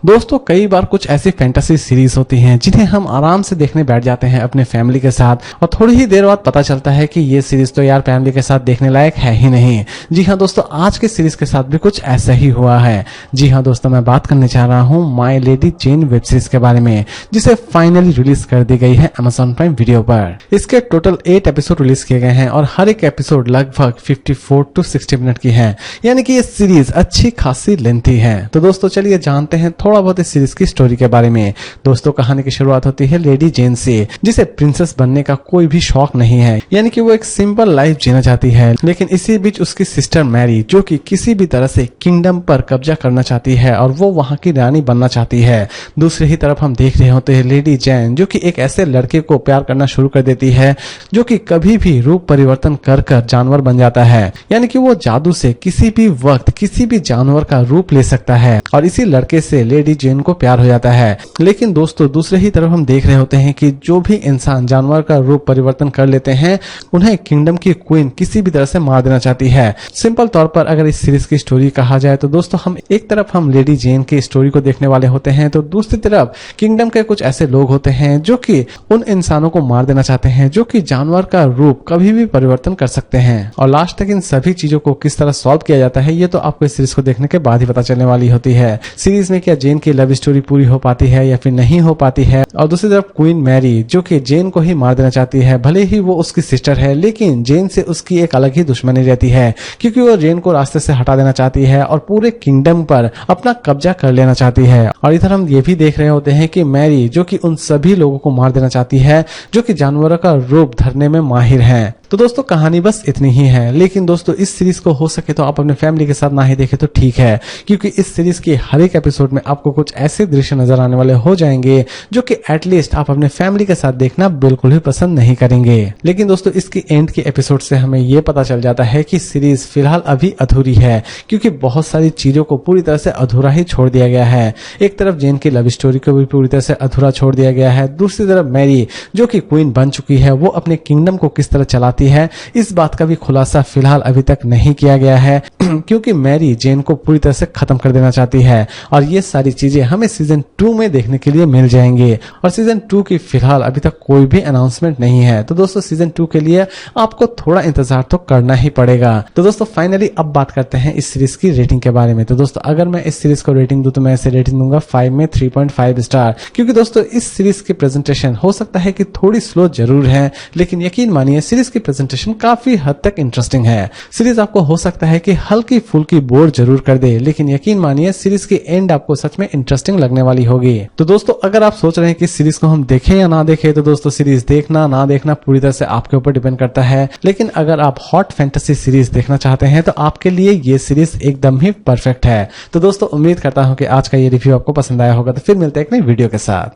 दोस्तों कई बार कुछ ऐसी फैंटेसी सीरीज होती हैं जिन्हें हम आराम से देखने बैठ जाते हैं अपने फैमिली के साथ और थोड़ी ही देर बाद पता चलता है कि ये सीरीज तो यार फैमिली के साथ देखने लायक है ही नहीं। जी हाँ दोस्तों, आज के सीरीज के साथ भी कुछ ऐसा ही हुआ है। जी हाँ दोस्तों, मैं बात करने जा रहा हूँ my lady Jane web series के बारे में, जिसे फाइनली रिलीज कर दी गई है Amazon प्राइम वीडियो पर। इसके टोटल 8 एपिसोड रिलीज किए गए हैं और हर एक एपिसोड लगभग 54 to 60 मिनट की है, यानी कि ये सीरीज अच्छी खासी लेंथी है। तो दोस्तों चलिए जानते हैं थोड़ा बहुत इस सीरीज की स्टोरी के बारे में। दोस्तों कहानी की शुरुआत होती है लेडी जेन से, जिसे प्रिंसेस बनने का कोई भी शौक नहीं है, यानी कि वो एक सिंपल लाइफ जीना चाहती है। लेकिन इसी बीच उसकी सिस्टर मैरी, जो कि किसी भी तरह से किंगडम पर कब्जा करना चाहती है और वो वहां की रानी बनना चाहती है। दूसरी ही तरफ हम देख रहे होते हैं लेडी जेन, जो कि एक ऐसे लड़के को प्यार करना शुरू कर देती है जो कि कभी भी रूप परिवर्तन कर जानवर बन जाता है, यानी कि वो जादू से किसी भी वक्त किसी भी जानवर का रूप ले सकता है और इसी लड़के से लेडी जेन को प्यार हो जाता है। लेकिन दोस्तों दूसरे ही तरफ हम देख रहे होते हैं कि जो भी इंसान जानवर का रूप परिवर्तन कर लेते हैं उन्हें किंगडम की क्वीन किसी भी तरह से मार देना चाहती है। सिंपल तौर पर अगर इस सीरीज की स्टोरी कहा जाए तो दोस्तों हम एक तरफ हम लेडी जेन की स्टोरी को देखने वाले होते हैं, तो दूसरी तरफ किंगडम के कुछ ऐसे लोग होते हैं जो कि उन इंसानों को मार देना चाहते हैं जो कि जानवर का रूप कभी भी परिवर्तन कर सकते हैं। और लास्ट तक इन सभी चीजों को किस तरह सॉल्व किया जाता है ये तो आपको इस सीरीज को देखने के बाद ही पता चलने वाली होती है। सीरीज में क्या जेन की लव स्टोरी पूरी हो पाती है या फिर नहीं हो पाती है, और दूसरी तरफ क्वीन मैरी जो कि जेन को ही मार देना चाहती है। भले ही वो उसकी सिस्टर है, लेकिन जेन से उसकी एक अलग ही दुश्मनी रहती है, क्योंकि वो जेन को रास्ते से हटा देना चाहती है और पूरे किंगडम पर अपना कब्जा कर लेना चाहती है। और इधर हम ये भी देख रहे होते हैं कि मैरी जो कि उन सभी लोगों को मार देना चाहती है जो कि जानवरों का रूप धरने में माहिर हैं। तो दोस्तों कहानी बस इतनी ही है, लेकिन दोस्तों इस सीरीज को हो सके तो आप अपने फैमिली के साथ ना ही देखें तो ठीक है, क्योंकि इस सीरीज के हर एक एपिसोड में आपको कुछ ऐसे दृश्य नजर आने वाले हो जाएंगे जो कि एटलीस्ट आप अपने फैमिली के साथ देखना बिल्कुल भी पसंद नहीं करेंगे। लेकिन दोस्तों इसकी एंड के एपिसोड से हमें यह पता चल जाता है कि सीरीज फिलहाल अभी अधूरी है, क्योंकि बहुत सारी चीजों को पूरी तरह से अधूरा ही छोड़ दिया गया है। एक तरफ जेन की लव स्टोरी को भी पूरी तरह से अधूरा छोड़ दिया गया है, दूसरी तरफ मैरी जो कि क्वीन बन चुकी है वो अपने किंगडम को किस तरह चलाती है इस बात का भी खुलासा फिलहाल अभी तक नहीं किया गया है, क्योंकि मैरी जेन को पूरी तरह से खत्म कर देना चाहती है। और ये सारी चीजें हमें सीजन 2 में देखने के लिए मिल जाएंगे, और सीजन 2 की फिलहाल अभी तक कोई भी अनाउंसमेंट नहीं है। तो दोस्तों सीजन 2 के लिए आपको थोड़ा इंतजार तो करना ही पड़ेगा। तो दोस्तों फाइनली अब बात करते हैं इस सीरीज की रेटिंग के बारे में। तो दोस्तों अगर मैं इस सीरीज को रेटिंग दूं तो मैं इसे रेटिंग दूंगा 5 में 3.5 स्टार, क्योंकि दोस्तों इस सीरीज की प्रेजेंटेशन हो सकता है कि थोड़ी स्लो जरूर है, लेकिन यकीन मानिए सीरीज की प्रेजेंटेशन काफी हद तक इंटरेस्टिंग है। सीरीज आपको हो सकता है कि हल्की फुल्की बोर जरूर कर दे, लेकिन यकीन मानिए सीरीज की एंड आपको सच में इंटरेस्टिंग लगने वाली होगी। तो दोस्तों अगर आप सोच रहे हैं कि सीरीज को हम देखें या ना देखें, तो दोस्तों सीरीज देखना ना देखना पूरी तरह से आपके ऊपर डिपेंड करता है। लेकिन अगर आप हॉट फैंटेसी सीरीज देखना चाहते हैं तो आपके लिए ये सीरीज एकदम ही परफेक्ट है। तो दोस्तों उम्मीद करता हूं कि आज का ये रिव्यू आपको पसंद आया होगा। तो फिर मिलते हैं एक नई वीडियो के साथ।